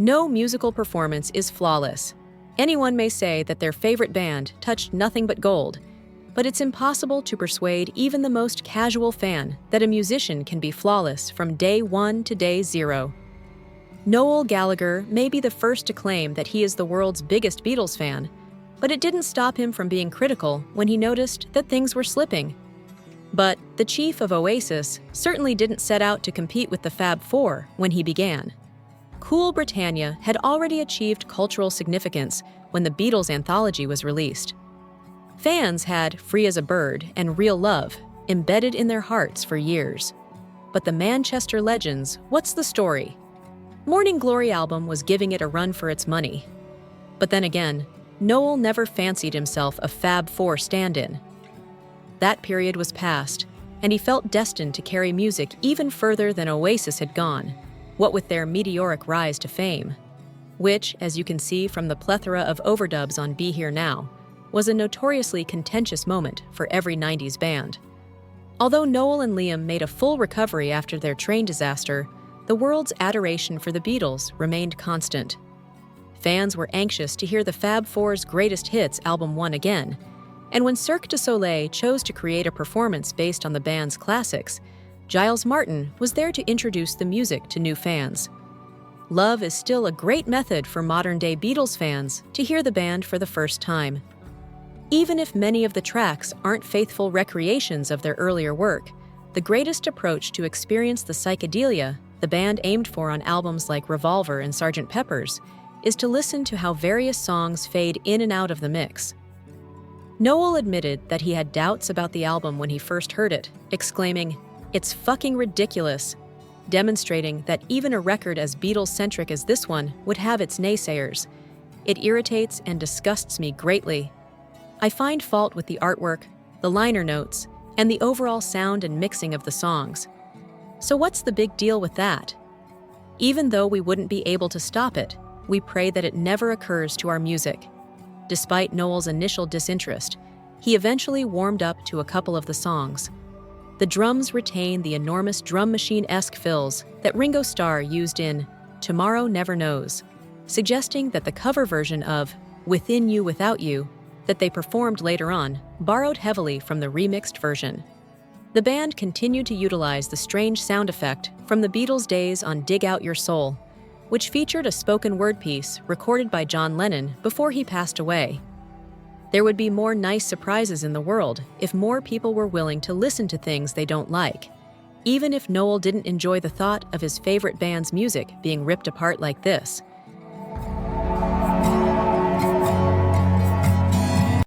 No musical performance is flawless. Anyone may say that their favorite band touched nothing but gold, but it's impossible to persuade even the most casual fan that a musician can be flawless from day one to day zero. Noel Gallagher may be the first to claim that he is the world's biggest Beatles fan, but it didn't stop him from being critical when he noticed that things were slipping. But the chief of Oasis certainly didn't set out to compete with the Fab Four when he began. Cool Britannia had already achieved cultural significance when the Beatles anthology was released. Fans had Free as a Bird and Real Love embedded in their hearts for years. But the Manchester Legends, what's the story? Morning Glory album was giving it a run for its money. But then again, Noel never fancied himself a Fab Four stand-in. That period was past, and he felt destined to carry music even further than Oasis had gone, what with their meteoric rise to fame, which, as you can see from the plethora of overdubs on Be Here Now, was a notoriously contentious moment for every 90s band. Although Noel and Liam made a full recovery after their train disaster, the world's adoration for the Beatles remained constant. Fans were anxious to hear the Fab Four's Greatest Hits album one again, and when Cirque du Soleil chose to create a performance based on the band's classics, Giles Martin was there to introduce the music to new fans. Love is still a great method for modern-day Beatles fans to hear the band for the first time. Even if many of the tracks aren't faithful recreations of their earlier work, the greatest approach to experience the psychedelia the band aimed for on albums like Revolver and Sgt. Pepper's is to listen to how various songs fade in and out of the mix. Noel admitted that he had doubts about the album when he first heard it, exclaiming, "It's fucking ridiculous," demonstrating that even a record as Beatles-centric as this one would have its naysayers. "It irritates and disgusts me greatly. I find fault with the artwork, the liner notes, and the overall sound and mixing of the songs. So what's the big deal with that? Even though we wouldn't be able to stop it, we pray that it never occurs to our music." Despite Noel's initial disinterest, he eventually warmed up to a couple of the songs. The drums retain the enormous drum machine-esque fills that Ringo Starr used in Tomorrow Never Knows, suggesting that the cover version of Within You Without You that they performed later on borrowed heavily from the remixed version. The band continued to utilize the strange sound effect from the Beatles' days on Dig Out Your Soul, which featured a spoken word piece recorded by John Lennon before he passed away. There would be more nice surprises in the world if more people were willing to listen to things they don't like, even if Noel didn't enjoy the thought of his favorite band's music being ripped apart like this.